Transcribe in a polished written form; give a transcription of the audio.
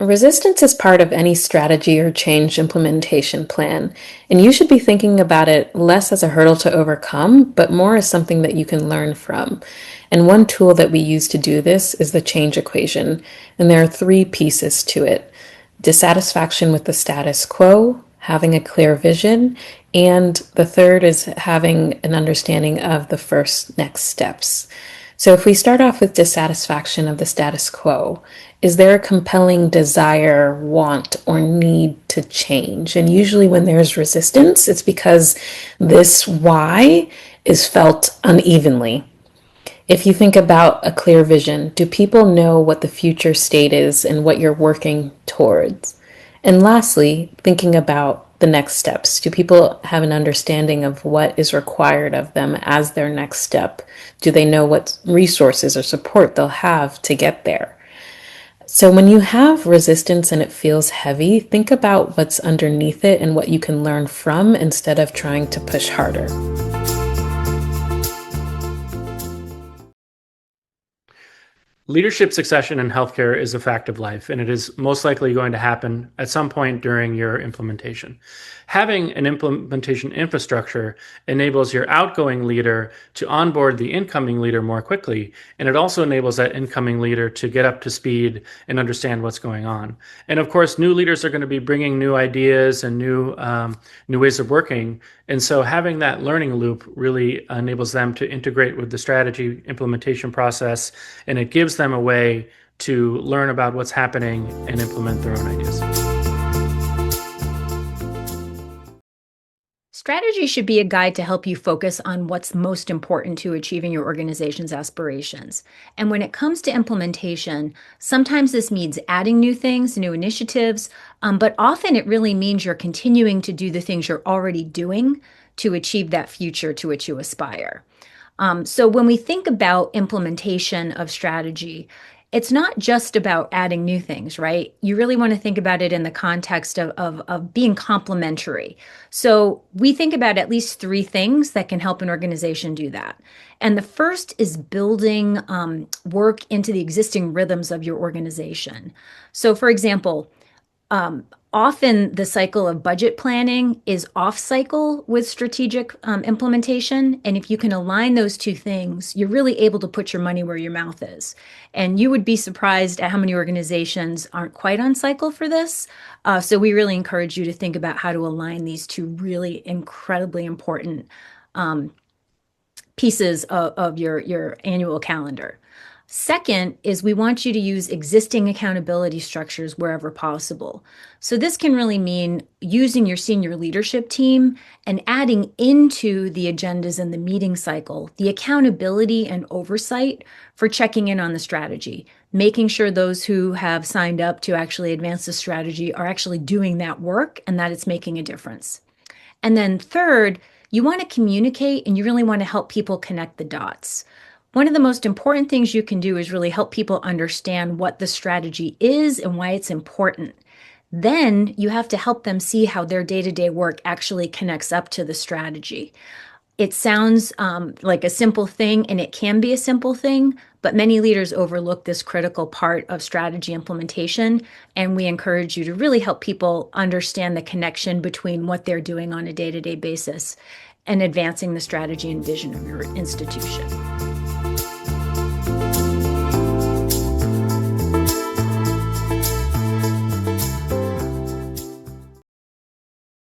Resistance is part of any strategy or change implementation plan, and you should be thinking about it less as a hurdle to overcome, but more as something that you can learn from. And one tool that we use to do this is the change equation, and there are three pieces to it: dissatisfaction with the status quo, having a clear vision, and the third is having an understanding of the first next steps. So if we start off with dissatisfaction of the status quo, is there a compelling desire, want, or need to change? And usually when there's resistance, it's because this why is felt unevenly. If you think about a clear vision, do people know what the future state is and what you're working towards? And lastly, thinking about the next steps. Do people have an understanding of what is required of them as their next step? Do they know what resources or support they'll have to get there? So when you have resistance and it feels heavy, think about what's underneath it and what you can learn from instead of trying to push harder. Leadership succession in healthcare is a fact of life, and it is most likely going to happen at some point during your implementation. Having an implementation infrastructure enables your outgoing leader to onboard the incoming leader more quickly, and it also enables that incoming leader to get up to speed and understand what's going on. And of course, new leaders are going to be bringing new ideas and new ways of working, and so having that learning loop really enables them to integrate with the strategy implementation process, and it gives them a way to learn about what's happening and implement their own ideas. Strategy should be a guide to help you focus on what's most important to achieving your organization's aspirations. And when it comes to implementation, sometimes this means adding new things, new initiatives, but often it really means you're continuing to do the things you're already doing to achieve that future to which you aspire. So when we think about implementation of strategy, it's not just about adding new things, right? You really want to think about it in the context of being complementary. So we think about at least three things that can help an organization do that. And the first is building work into the existing rhythms of your organization. So for example, often the cycle of budget planning is off cycle with strategic implementation. And if you can align those two things, you're really able to put your money where your mouth is. And you would be surprised at how many organizations aren't quite on cycle for this. So we really encourage you to think about how to align these two really incredibly important pieces of your annual calendar. Second is we want you to use existing accountability structures wherever possible. So this can really mean using your senior leadership team and adding into the agendas and the meeting cycle the accountability and oversight for checking in on the strategy, making sure those who have signed up to actually advance the strategy are actually doing that work and that it's making a difference. And then third, you want to communicate and you really want to help people connect the dots. One of the most important things you can do is really help people understand what the strategy is and why it's important. Then you have to help them see how their day-to-day work actually connects up to the strategy. It sounds like a simple thing, and it can be a simple thing, but many leaders overlook this critical part of strategy implementation, and we encourage you to really help people understand the connection between what they're doing on a day-to-day basis and advancing the strategy and vision of your institution.